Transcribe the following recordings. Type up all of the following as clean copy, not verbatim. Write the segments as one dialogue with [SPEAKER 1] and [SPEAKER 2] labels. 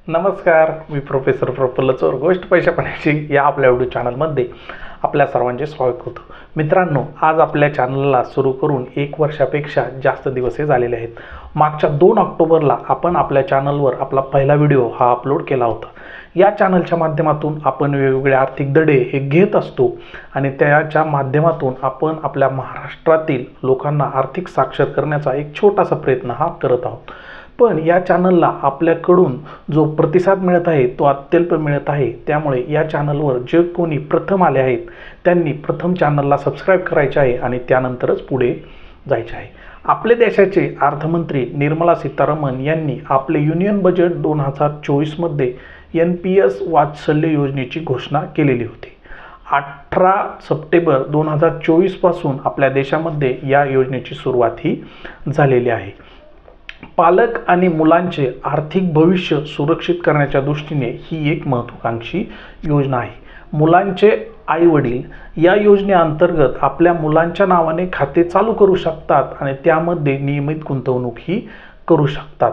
[SPEAKER 1] नमस्कार, मी प्रोफेसर प्रफुल्ल चोर. गोष्ट पैशा पाण्याची या आपल्या व्हिडिओ चॅनलमध्ये आपल्या सर्वांचे स्वागत होतं. मित्रांनो, आज आपल्या चॅनलला सुरू करून 1 वर्षापेक्षा जास्त दिवस झालेले आहेत. मागच्या 2 ऑक्टोबरला आपण आपल्या चॅनलवर आपला पहिला व्हिडिओ हा अपलोड केला होता. या चॅनलच्या माध्यमातून आपण वेगवेगळे आर्थिक धडे हे घेत असतो आणि त्याच्या माध्यमातून आपण आपल्या महाराष्ट्रातील लोकांना आर्थिक साक्षर करण्याचा एक छोटासा प्रयत्न हा करत आहोत. पण या चॅनलला आपल्याकडून जो प्रतिसाद मिळत आहे तो अत्यल्प मिळत आहे. त्यामुळे या चॅनलवर जे कोणी प्रथम आले आहेत त्यांनी प्रथम चॅनलला सबस्क्राईब करायचे आहे आणि त्यानंतरच पुढे जायचे आहे. आपले देशाचे अर्थमंत्री निर्मला सीतारामन यांनी आपले युनियन बजेट 2024 मध्ये NPS वात्सल्य योजनेची घोषणा केलेली होती. 18 सप्टेंबर 2024 पासून आपल्या देशामध्ये या योजनेची सुरुवात ही झालेली आहे. पालक आणि मुलांचे आर्थिक भविष्य सुरक्षित करण्याच्या दृष्टीने ही एक महत्त्वाकांक्षी योजना आहे. मुलांचे आई वडील या योजनेअंतर्गत आपल्या मुलांच्या नावाने खाते चालू करू शकतात आणि त्यामध्ये नियमित गुंतवणूक ही करू शकतात.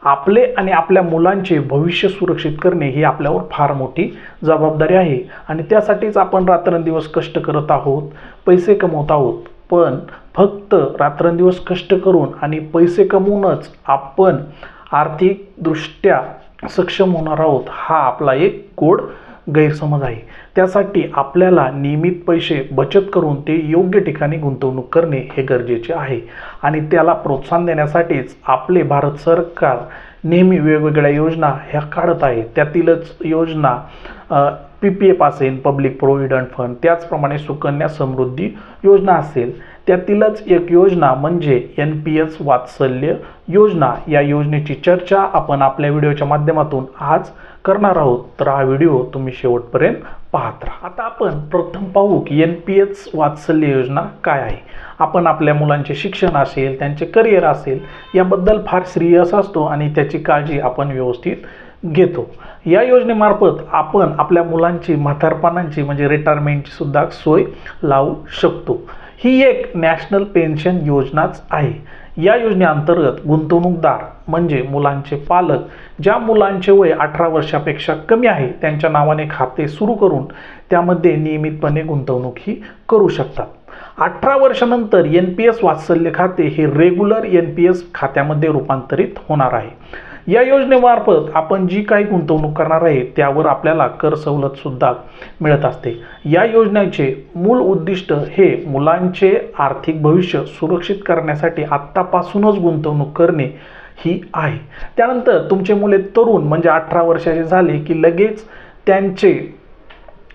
[SPEAKER 1] आपले आणि आपल्या मुलांचे भविष्य सुरक्षित करणे ही आपल्यावर फार मोठी जबाबदारी आहे आणि त्यासाठीच आपण रात्रंदिवस कष्ट करत आहोत, पैसे कमवत आहोत. पण फक्त रात्रंदिवस कष्ट करून आणि पैसे कमवूनच आपण आर्थिकदृष्ट्या सक्षम होणार आहोत हा आपला एक गोड गैरसमज आहे. त्यासाठी आपल्याला नियमित पैसे बचत करून ते योग्य ठिकाणी गुंतवणूक करणे हे गरजेचे आहे आणि त्याला प्रोत्साहन देण्यासाठीच आपले भारत सरकार नेहमी वेगवेगळ्या योजना ह्या काढत आहे. त्यातीलच योजना PPF असेल, पब्लिक प्रोव्हिडंट फंड, त्याचप्रमाणे सुकन्या समृद्धी योजना असेल. त्यातीलच एक योजना म्हणजे NPS वात्सल्य योजना. या योजनेची चर्चा आपण आपल्या व्हिडिओच्या माध्यमातून आज करणार आहोत. तर हा व्हिडिओ तुम्ही शेवटपर्यंत पाहत राहा. आता आपण प्रथम पाहू की NPS वात्सल्य योजना काय आहे. आपण आपल्या मुलांचे शिक्षण असेल, त्यांचे करिअर असेल याबद्दल फार सिरियस असतो आणि त्याची काळजी आपण व्यवस्थित घेतो. या योजनेमार्फत आपण आपल्या मुलांची म्हातारपणाची म्हणजे रिटायरमेंटची सुद्धा सोय लावू शकतो. ही एक नॅशनल पेन्शन योजनाच आहे. या योजनेअंतर्गत गुंतवणूकदार म्हणजे मुलांचे पालक ज्या मुलांचे वय 18 वर्षापेक्षा कमी आहे त्यांच्या नावाने खाते सुरू करून त्यामध्ये नियमितपणे गुंतवणूक ही करू शकतात. 18 वर्षानंतर NPS वात्सल्य खाते हे रेग्युलर NPS खात्यामध्ये रूपांतरित होणार आहे. या योजनेमार्फत आपण जी काही गुंतवणूक करणार आहे त्यावर आपल्याला कर सवलत सुद्धा मिळत असते. या योजनेचे मूळ उद्दिष्ट हे मुलांचे आर्थिक भविष्य सुरक्षित करण्यासाठी आत्तापासूनच गुंतवणूक करणे ही आहे. त्यानंतर तुमचे मुले तरुण म्हणजे 18 वर्षाचे झाले की लगेच त्यांचे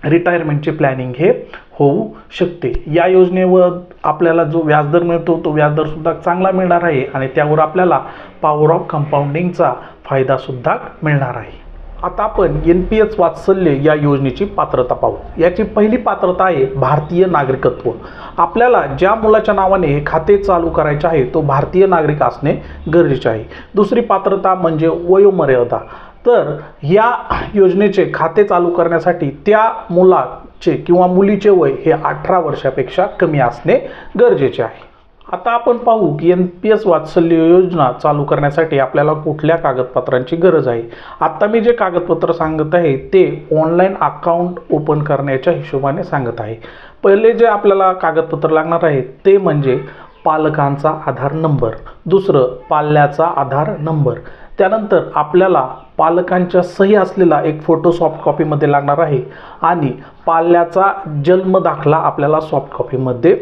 [SPEAKER 1] रिटायरमेंटचे प्लॅनिंग हे होऊ शकते. या योजनेवर आपल्याला जो व्याजदर मिळतो तो व्याजदर सुद्धा चांगला मिळणार आहे आणि त्यावर आपल्याला पॉवर ऑफ कंपाऊंडिंगचा फायदा सुद्धा मिळणार आहे. आता आपण NPS वात्सल्य या योजनेची पात्रता पाहू. याची पहिली पात्रता आहे भारतीय नागरिकत्व. आपल्याला ज्या मुलाच्या नावाने हे खाते चालू करायचे आहे तो भारतीय नागरिक असणे गरजेचे आहे. दुसरी पात्रता म्हणजे वयोमर्यादा. तर या योजनेचे खाते चालू करण्यासाठी त्या मुलाचे किंवा मुलीचे वय हे 18 वर्षापेक्षा कमी असणे गरजेचे आहे. आता आपण पाहू की NPS वात्सल्य योजना चालू करण्यासाठी आपल्याला कुठल्या कागदपत्रांची गरज आहे. आता मी जे कागदपत्र सांगत आहे ते ऑनलाईन अकाउंट ओपन करण्याच्या हिशोबाने सांगत आहे. पहिले जे आपल्याला कागदपत्र लागणार आहे ते म्हणजे पालकांचा आधार नंबर, दुसरं पाल्याचा आधार नंबर, त्यानंतर आपल्याला पालकांच्या सही असलेला एक फोटो सॉफ्ट कॉपीमध्ये लागणार आहे आणि पाल्याचा जन्म दाखला आपल्याला सॉफ्ट कॉपीमध्ये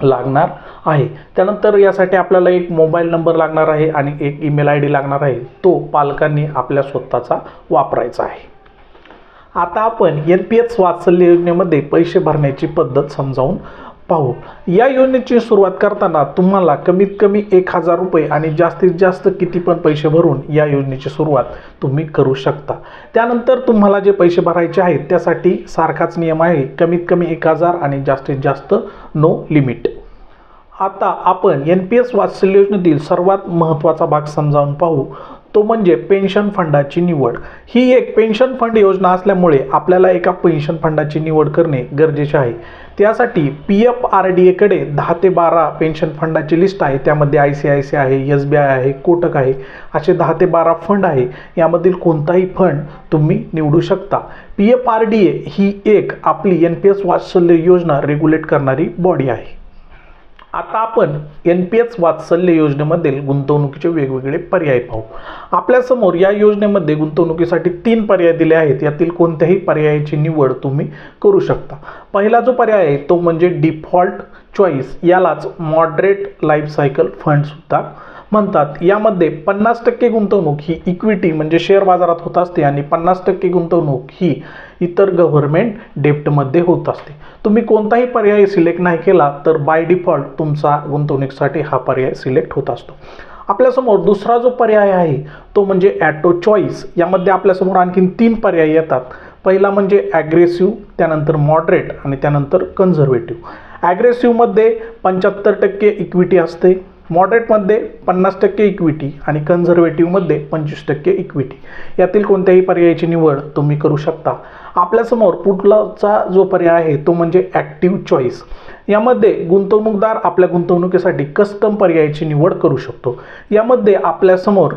[SPEAKER 1] लागणार आहे. त्यानंतर यासाठी आपल्याला एक मोबाईल नंबर लागणार आहे आणि एक ईमेल ID लागणार आहे. तो पालकांनी आपल्या स्वतःचा वापरायचा आहे. आता आपण NPS वात्सल्य योजनेमध्ये पैसे भरण्याची पद्धत समजावून पाहू. या योजनेची सुरुवात करताना तुम्हाला कमीत कमी 1000 रुपये आणि जास्तीत जास्त किती पण पैसे भरून या योजनेची सुरुवात तुम्ही करू शकता. त्यानंतर तुम्हाला जे पैसे भरायचे आहेत त्यासाठी सारखाच नियम आहे, कमीत कमी 1000 आणि जास्तीत जास्त नो लिमिट. आता आपण NPS वात्सल्य योजनेतील सर्वात महत्त्वाचा भाग समजावून पाहू तो म्हणजे पेन्शन फंडाची निवड। ही एक पेन्शन फंड योजना असल्यामुळे आपल्याला एका पेन्शन फंडाची निवड करणे गरजेचे आहे। त्यासाठी PFRDA कडे 10 ते 12 पेन्शन फंडाची लिस्ट आहे। त्यामध्ये ICICI आहे, SBI आहे, कोटक आहे, असे 10 ते 12 फंड आहे। यामधील कोणताही फंड तुम्ही निवडू शकता। PFRDA ही एक आपली NPS वात्सल्य योजना रेग्युलेट करणारी बॉडी आहे। आता आपण NPS वात्सल्य योजनेमधील गुंतवणुकीचे वेगवेगळे पर्याय पाहू। आपल्यासमोर या योजनेमध्ये गुंतवणुकीसाठी 3 पर्याय दिले आहेत। यातील कोणत्याही पर्यायाची निवड तुम्ही करू शकता। पहिला जो पर्याय आहे तो म्हणजे डिफॉल्ट चॉईस, यालाच मॉडरेट लाईफ सायकल फंड सुद्धा म्हणतात। यामध्ये 50% गुंतवणूक ही इक्विटी म्हणजे शेअर बाजारात होत असते आणि 50% गुंतवणूक ही इतर गव्हर्नमेंट डेप्टमध्ये होत असते। तुम्ही कोणताही पर्याय सिलेक्ट नाही केला तर बाय डिफॉल्ट तुमचा गुंतवणुकीसाठी हा पर्याय सिलेक्ट होत असतो। आपल्यासमोर दुसरा जो पर्याय आहे तो म्हणजे ऑटो चॉईस। यामध्ये आपल्यासमोर आणखीन 3 पर्याय येतात। पहिला म्हणजे ॲग्रेसिव्ह, त्यानंतर मॉडरेट आणि त्यानंतर कन्झर्वेटिव्ह। ॲग्रेसिव्हमध्ये 75% इक्विटी असते, मॉडरेटमध्ये 50% इक्विटी आणि कन्झर्वेटिव्हमध्ये 25% इक्विटी। यातील कोणत्याही पर्यायाची निवड तुम्ही करू शकता। आपल्यासमोर पुढचा जो पर्याय आहे तो म्हणजे ॲक्टिव्ह चॉईस। यामध्ये गुंतवणूकदार आपल्या गुंतवणुकीसाठी कस्टम पर्यायाची निवड करू शकतो। यामध्ये आपल्यासमोर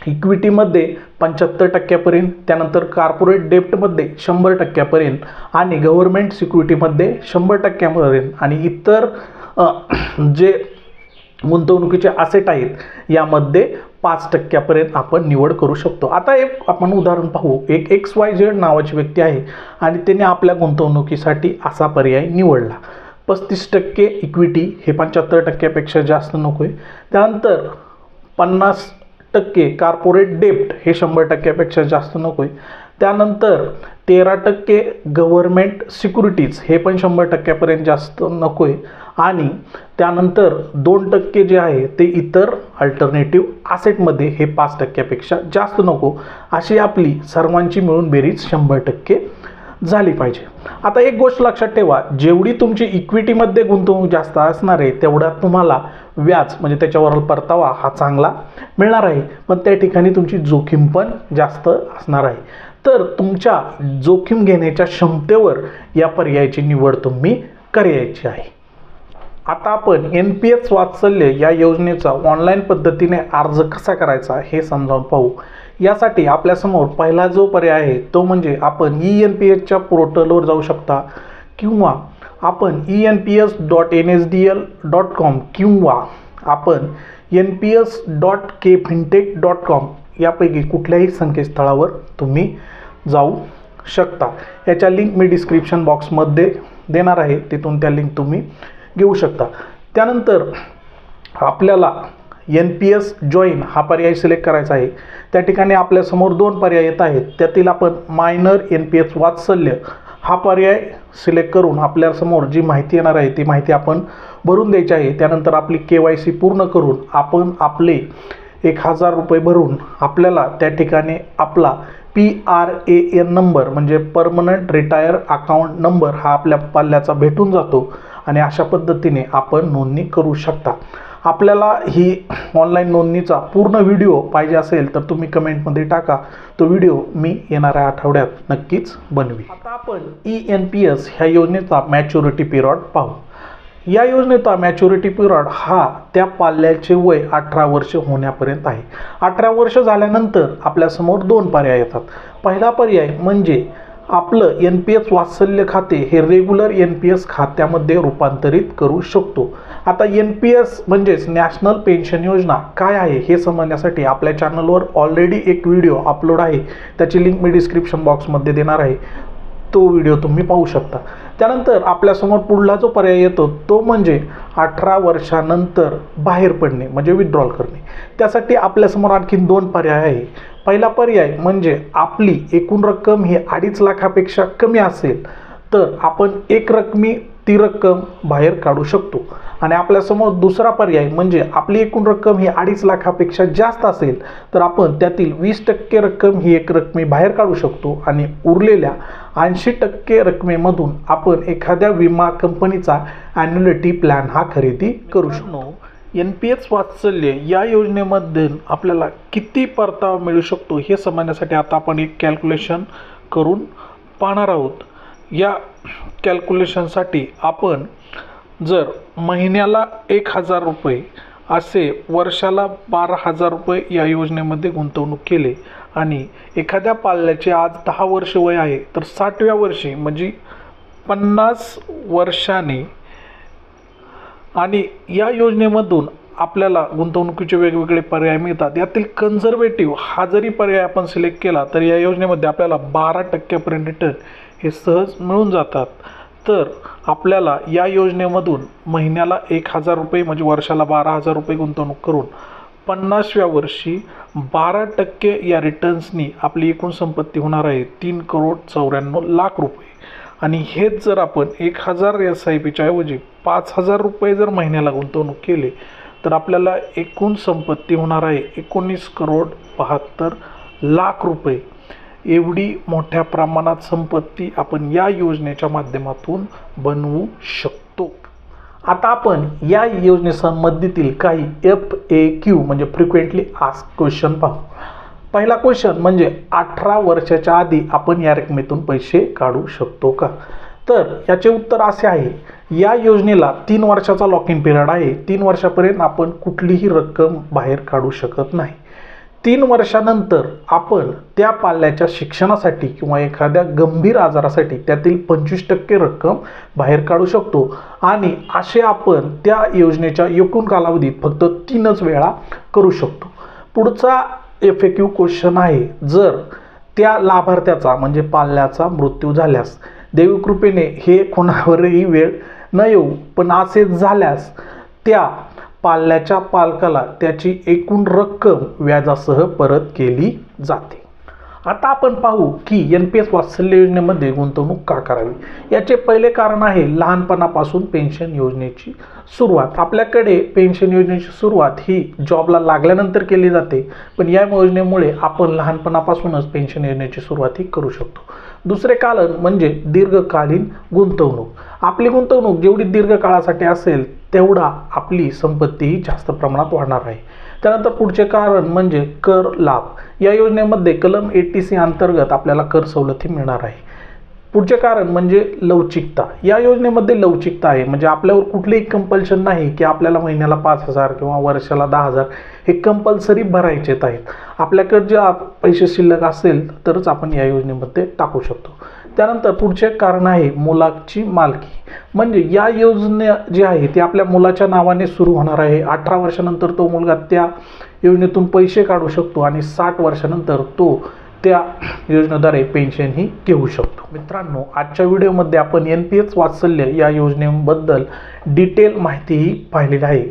[SPEAKER 1] इक्विटीमध्ये 75% पर्यंत, त्यानंतर कॉर्पोरेट डेप्टमध्ये 100% पर्यंत आणि गव्हर्नमेंट सिक्युरिटीमध्ये 100% पर्यंत आणि इतर जे गुंतवणुकीचे असेट आहेत यामध्ये 5% पर्यंत आपण निवड करू शकतो। आता एक आपण उदाहरण पाहू। एक XYZ नावाची व्यक्ती आहे आणि त्याने आपल्या गुंतवणुकीसाठी असा पर्याय निवडला। 35% इक्विटी हे 75% पेक्षा जास्त नको आहे, त्यानंतर 50% कॉर्पोरेट डेप्ट हे 100% पेक्षा जास्त नको आहे, त्यानंतर 13% गव्हर्नमेंट सिक्युरिटीज हे पण 100% पर्यंत जास्त नको आहे आणि त्यानंतर 2% जे आहे ते इतर अल्टरनेटिव्ह असेटमध्ये हे 5% पेक्षा जास्त नको। अशी आपली सर्वांची मिळून बेरीज 100% झाली पाहिजे। आता एक गोष्ट लक्षात ठेवा, जेवढी तुमची इक्विटीमध्ये गुंतवणूक जास्त असणार आहे तेवढ्यात तुम्हाला व्याज म्हणजे त्याच्यावरील परतावा हा चांगला मिळणार आहे, पण त्या ठिकाणी तुमची जोखीम पण जास्त असणार आहे। तर तुमच्या जोखीम घेण्याच्या क्षमतेवर या पर्यायाची निवड तुम्ही करायची आहे। आता आपण NPS वात्सल्य या योजनेचा ऑनलाईन पद्धतीने अर्ज कसा करायचा हे समजावून पाहू। यासाठी आपल्यासमोर पहिला जो पर्याय आहे तो म्हणजे आपण ENPSच्या पोर्टलवर जाऊ शकता किंवा आपण enps.nsdl.com किंवा आपण nps.kfintech.com यापैकी कुठल्याही संकेतस्थळावर तुम्ही जाऊ शकता। याच्या लिंक मी डिस्क्रिप्शन बॉक्समध्ये देणार आहे, तिथून त्या लिंक तुम्ही घेऊ शकता। त्यानंतर आपल्याला NPS जॉईन हा पर्याय सिलेक्ट करायचा आहे। त्या ठिकाणी आपल्यासमोर 2 पर्याय येत आहेत, त्यातील आपण मायनर NPS वात्सल्य हा पर्याय सिलेक्ट करून आपल्यासमोर जी माहिती येणार आहे ती माहिती आपण भरून द्यायची आहे। त्यानंतर आपली KYC पूर्ण करून आपण आपले 1000 रुपये भरून आपल्याला त्या ठिकाणी आपला PRAN नंबर म्हणजे परमनंट रिटायर अकाउंट नंबर हा आपल्या पाल्याचा भेटून जातो आणि अशा पद्धतीने आपण नोंदणी करू शकता। आपल्याला ही ऑनलाईन नोंदणीचा पूर्ण व्हिडिओ पाहिजे असेल तर तुम्ही कमेंटमध्ये टाका, तो व्हिडिओ मी येणाऱ्या आठवड्यात नक्कीच बनवी। आता आपण ENPS ह्या योजनेचा मॅच्युरिटी पिरियड पाहू। या योजनेचा मॅच्युरिटी पिरियड हा त्या पाल्याचे वय 18 वर्ष होण्यापर्यंत आहे। 18 वर्ष झाल्यानंतर आपल्यासमोर 2 पर्याय येतात। पहिला पर्याय म्हणजे आपलं NPS वात्सल्य खाते हे रेग्युलर NPS खात्यामध्ये रूपांतरित करू शकतो। आता NPS म्हणजेच नॅशनल पेन्शन योजना काय आहे हे समजण्यासाठी आपल्या चॅनलवर ऑलरेडी एक व्हिडिओ अपलोड आहे, त्याची लिंक मी डिस्क्रिप्शन बॉक्समध्ये देणार आहे, तो व्हिडिओ तुम्ही पाहू शकता। त्यानंतर आपल्यासमोर पुढला जो पर्याय येतो तो म्हणजे 18 वर्षानंतर बाहेर पडणे म्हणजे विथड्रॉल करणे। त्यासाठी आपल्यासमोर आणखीन 2 पर्याय आहे। पहिला पर्याय म्हणजे आपली एकूण रक्कम ही 2.5 लाखापेक्षा कमी असेल तर आपण एक रकमी ती रक्कम बाहेर काढू शकतो आणि आपल्यासमोर दुसरा पर्याय म्हणजे आपली एकूण रक्कम ही 2.5 लाखापेक्षा जास्त असेल तर आपण त्यातील 20% रक्कम ही एक रकमी बाहेर काढू शकतो आणि उरलेल्या 80% रकमेमधून आपण एखाद्या विमा कंपनीचा ॲन्युइटी प्लॅन हा खरेदी करू शकतो। NPS वात्सल्य या योजनेमध्ये आपल्याला किती परतावा मिळू शकतो हे समजण्यासाठी आता आपण एक कॅल्क्युलेशन करून पाहणार आहोत। या कॅल्क्युलेशनसाठी आपण जर महिन्याला 1000 रुपये असे वर्षाला 12,000 रुपये या योजनेमध्ये गुंतवणूक केले आणि एखाद्या पाल्याचे आज 10 वर्ष वय आहे तर 60व्या वर्षी म्हणजे 50 वर्षांनी आणि या योजनेमधून आपल्याला गुंतवणुकीचे वेगवेगळे पर्याय मिळतात। यातील कन्झर्वेटिव्ह हा जरी पर्याय आपण सिलेक्ट केला तर या योजनेमध्ये आपल्याला 12% रिटर्न हे सहज मिळून जातात। तर आपल्याला या योजनेमधून महिन्याला 1000 रुपये म्हणजे वर्षाला 12,000 रुपये गुंतवणूक करून 50व्या वर्षी 12% या रिटर्न्सनी आपली एकूण संपत्ती होणार आहे 3,94,00,000 रुपये। आणि हेच जर आपण 1000 SIPच्या ऐवजी 5,000 रुपये जर महिन्याला गुंतवणूक केले तर आपल्याला एकूण संपत्ती होणार आहे 19,72,00,000 रुपये। एवढी मोठ्या प्रमाणात संपत्ती आपण या योजनेच्या माध्यमातून बनवू शकतो। आता आपण या योजनेसंबंधीतील काही FAQ म्हणजे फ्रिक्वेंटली आस्क्ड क्वेश्चन पाहू। पहिला क्वेश्चन म्हणजे 18 वर्षाच्या आधी आपण या रकमेतून पैसे काढू शकतो का? तर याचे उत्तर असे आहे, या योजनेला 3 वर्षाचा लॉक इन पिरियड आहे। 3 वर्षापर्यंत आपण कुठलीही रक्कम बाहेर काढू शकत नाही। 3 वर्षानंतर आपण त्या पाल्याच्या शिक्षणासाठी किंवा एखाद्या गंभीर आजारासाठी त्यातील 25% रक्कम बाहेर काढू शकतो आणि असे आपण त्या योजनेच्या एकूण कालावधीत फक्त 3च वेळा करू शकतो। पुढचा FAQ क्वेश्चन आहे, जर त्या लाभार्थ्याचा म्हणजे पाल्याचा मृत्यू झाल्यास, दैवी कृपेने हे कोणावरही वेळ न येऊ पण असे झाल्यास त्या पाल्याच्या पालकाला त्याची एकूण रक्कम व्याजासह परत केली जाते। आता आपण पाहू की NPS वात्सल्य योजनेमध्ये गुंतवणूक का करावी। याचे पहिले कारण आहे लहानपणापासून पेन्शन योजनेची सुरुवात। आपल्याकडे पेन्शन योजनेची सुरुवात ही जॉबला लागल्यानंतर केली जाते, पण या योजनेमुळे आपण लहानपणापासूनच पेन्शन योजनेची सुरुवात ही करू शकतो। दुसरे कारण म्हणजे दीर्घकालीन गुंतवणूक। आपली गुंतवणूक जेवढी दीर्घ काळासाठी असेल तेवढा आपली संपत्तीही जास्त प्रमाणात वाढणार आहे। त्यानंतर पुढचे कारण म्हणजे कर लाभ। या योजनेमध्ये कलम 80C अंतर्गत आपल्याला कर सवलती मिळणार आहे। पुढचे कारण म्हणजे लवचिकता। या योजनेमध्ये लवचिकता आहे म्हणजे आपल्यावर कुठलेही कंपल्शन नाही की आपल्याला महिन्याला 5,000 किंवा वर्षाला 10,000 हे कंपल्सरी भरायचे आहेत। आपल्याकडे जे पैसे शिल्लक असेल तरच आपण या योजनेमध्ये टाकू शकतो। त्यानंतर पुढचे कारण आहे मुलाची मालकी। म्हणजे या योजना जी आहे ती आपल्या मुलाच्या नावाने सुरू होणार आहे। 18 वर्षानंतर तो मुलगा त्या योजनेतून पैसे काढू शकतो आणि 60 वर्षानंतर तो त्या योजनेद्वारे पेन्शन ही घेऊ शकतो। मित्रांनो, आजच्या व्हिडिओमध्ये आपण NPS वात्सल्य या योजनेबद्दल डिटेल माहितीही पाहिलेली आहे।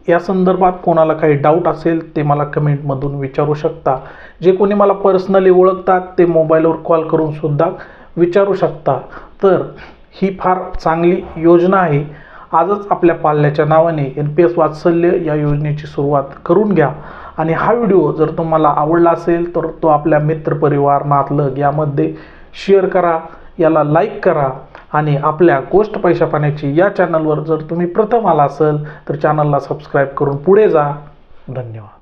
[SPEAKER 1] या संदर्भात कोणाला काही डाऊट असेल ते मला कमेंटमधून विचारू शकता। जे कोणी मला पर्सनली ओळखतात ते मोबाईलवर कॉल करून सुद्धा विचारू शकता। तर ही फार चांगली योजना आहे। आजच आपल्या पाल्याच्या नावाने NPS वात्सल्य या योजनेची सुरुवात करून घ्या आणि हा व्हिडिओ जर तुम्हाला आवडला असेल तर तो आपल्या मित्रपरिवार नातलग यामध्ये शेअर करा, याला लाईक करा आणि आपल्या गोष्ट पैसा पाण्याची या चॅनलवर जर तुम्ही प्रथम आला असेल तर चॅनलला सबस्क्राईब करून पुढे जा। धन्यवाद।